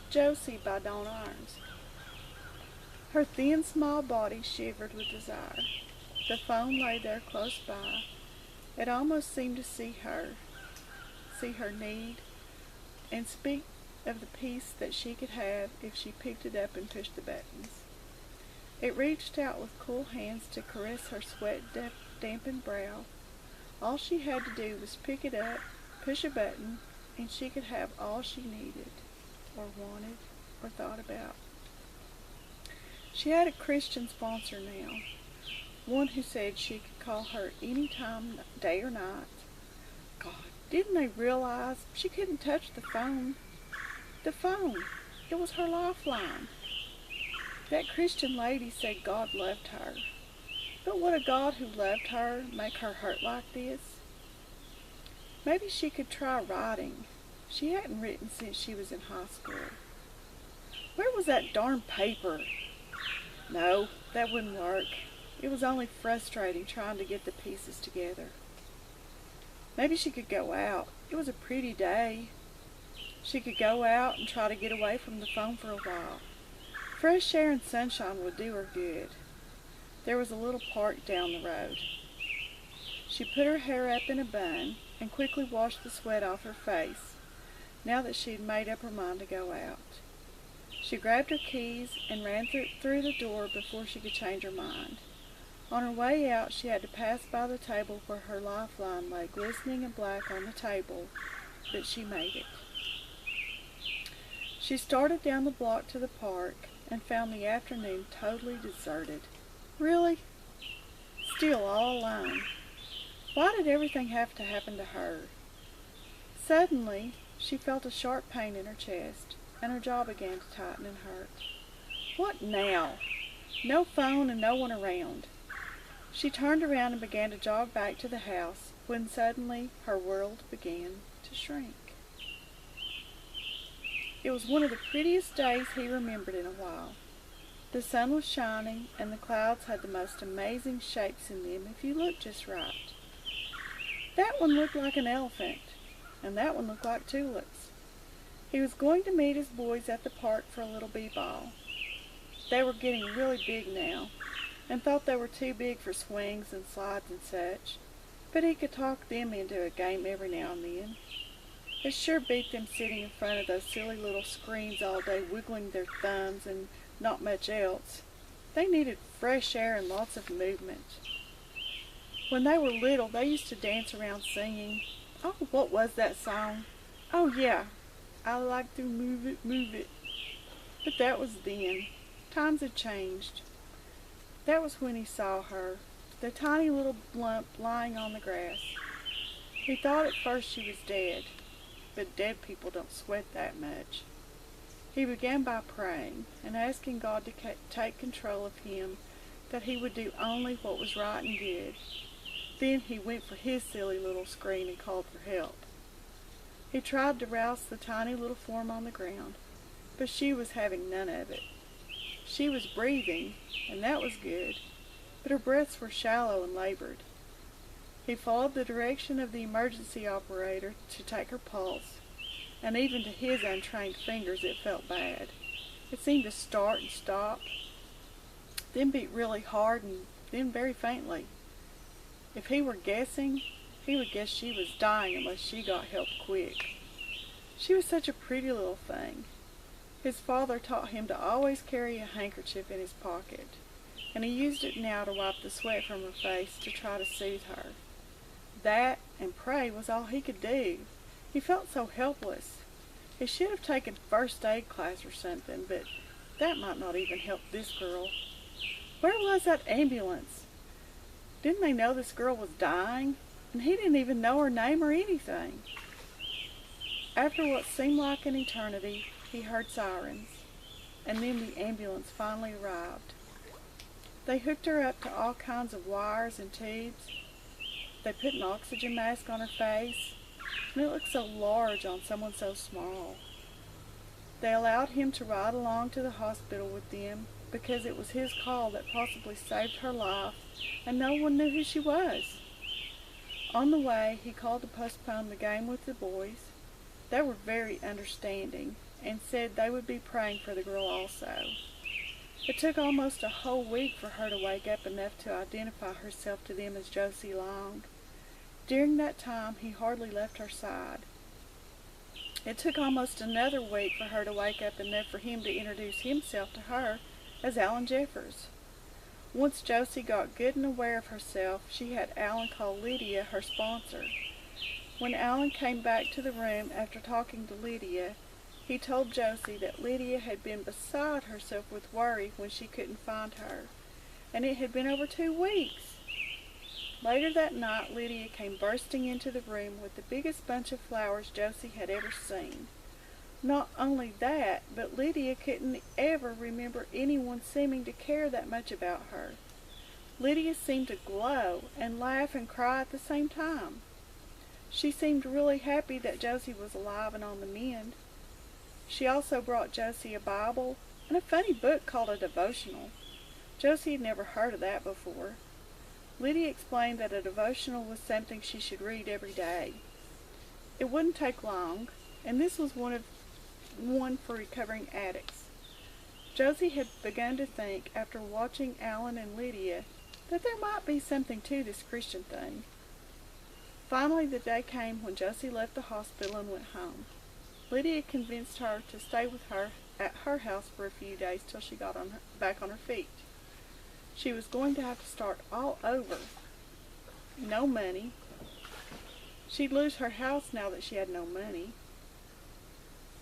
Josie by Donna. Her thin, small body shivered with desire. The phone lay there close by. It almost seemed to see her need, and speak of the peace that she could have if she picked it up and pushed the buttons. It reached out with cool hands to caress her sweat-dampened brow. All she had to do was pick it up, push a button, and she could have all she needed, or wanted, or thought about. She had a Christian sponsor now, one who said she could call her any time, day or night. God, didn't they realize she couldn't touch the phone? The phone! It was her lifeline. That Christian lady said God loved her. But would a God who loved her make her hurt like this? Maybe she could try writing. She hadn't written since she was in high school. Where was that darn paper? No, that wouldn't work. It was only frustrating trying to get the pieces together. Maybe she could go out. It was a pretty day. She could go out and try to get away from the phone for a while. Fresh air and sunshine would do her good. There was a little park down the road. She put her hair up in a bun and quickly washed the sweat off her face, now that she had made up her mind to go out. She grabbed her keys and ran through the door before she could change her mind. On her way out, she had to pass by the table where her lifeline lay glistening and black on the table, but she made it. She started down the block to the park and found the afternoon totally deserted. Really? Still all alone. Why did everything have to happen to her? Suddenly, she felt a sharp pain in her chest, and her jaw began to tighten and hurt. What now? No phone and no one around. She turned around and began to jog back to the house when suddenly her world began to shrink. It was one of the prettiest days he remembered in a while. The sun was shining, and the clouds had the most amazing shapes in them if you looked just right. That one looked like an elephant, and that one looked like tulips. He was going to meet his boys at the park for a little b-ball. They were getting really big now, and thought they were too big for swings and slides and such, but he could talk them into a game every now and then. It sure beat them sitting in front of those silly little screens all day wiggling their thumbs and not much else. They needed fresh air and lots of movement. When they were little, they used to dance around singing. Oh, what was that song? Oh, yeah. I like to move it, move it. But that was then. Times had changed. That was when he saw her, the tiny little lump lying on the grass. He thought at first she was dead, but dead people don't sweat that much. He began by praying and asking God to take control of him, that he would do only what was right and good. Then he went for his silly little screen and called for help. He tried to rouse the tiny little form on the ground, but she was having none of it. She was breathing, and that was good, but her breaths were shallow and labored. He followed the direction of the emergency operator to take her pulse, and even to his untrained fingers it felt bad. It seemed to start and stop, then beat really hard and then very faintly. If he were guessing, he would guess she was dying unless she got help quick. She was such a pretty little thing. His father taught him to always carry a handkerchief in his pocket, and he used it now to wipe the sweat from her face to try to soothe her. That and pray was all he could do. He felt so helpless. He should have taken first aid class or something, but that might not even help this girl. Where was that ambulance? Didn't they know this girl was dying? And he didn't even know her name or anything. After what seemed like an eternity, he heard sirens, and then the ambulance finally arrived. They hooked her up to all kinds of wires and tubes. They put an oxygen mask on her face, and it looked so large on someone so small. They allowed him to ride along to the hospital with them because it was his call that possibly saved her life, and no one knew who she was. On the way, he called to postpone the game with the boys. They were very understanding, and said they would be praying for the girl also. It took almost a whole week for her to wake up enough to identify herself to them as Josie Long. During that time, he hardly left her side. It took almost another week for her to wake up enough for him to introduce himself to her as Alan Jeffers. Once Josie got good and aware of herself, she had Alan call Lydia her sponsor. When Alan came back to the room after talking to Lydia, he told Josie that Lydia had been beside herself with worry when she couldn't find her, and it had been over 2 weeks. Later that night, Lydia came bursting into the room with the biggest bunch of flowers Josie had ever seen. Not only that, but Lydia couldn't ever remember anyone seeming to care that much about her. Lydia seemed to glow and laugh and cry at the same time. She seemed really happy that Josie was alive and on the mend. She also brought Josie a Bible and a funny book called a devotional. Josie had never heard of that before. Lydia explained that a devotional was something she should read every day. It wouldn't take long, and this was one for recovering addicts. Josie had begun to think, after watching Alan and Lydia, that there might be something to this Christian thing. Finally, the day came when Josie left the hospital and went home. Lydia convinced her to stay with her at her house for a few days till she got back on her feet. She was going to have to start all over. No money. She'd lose her house now that she had no money.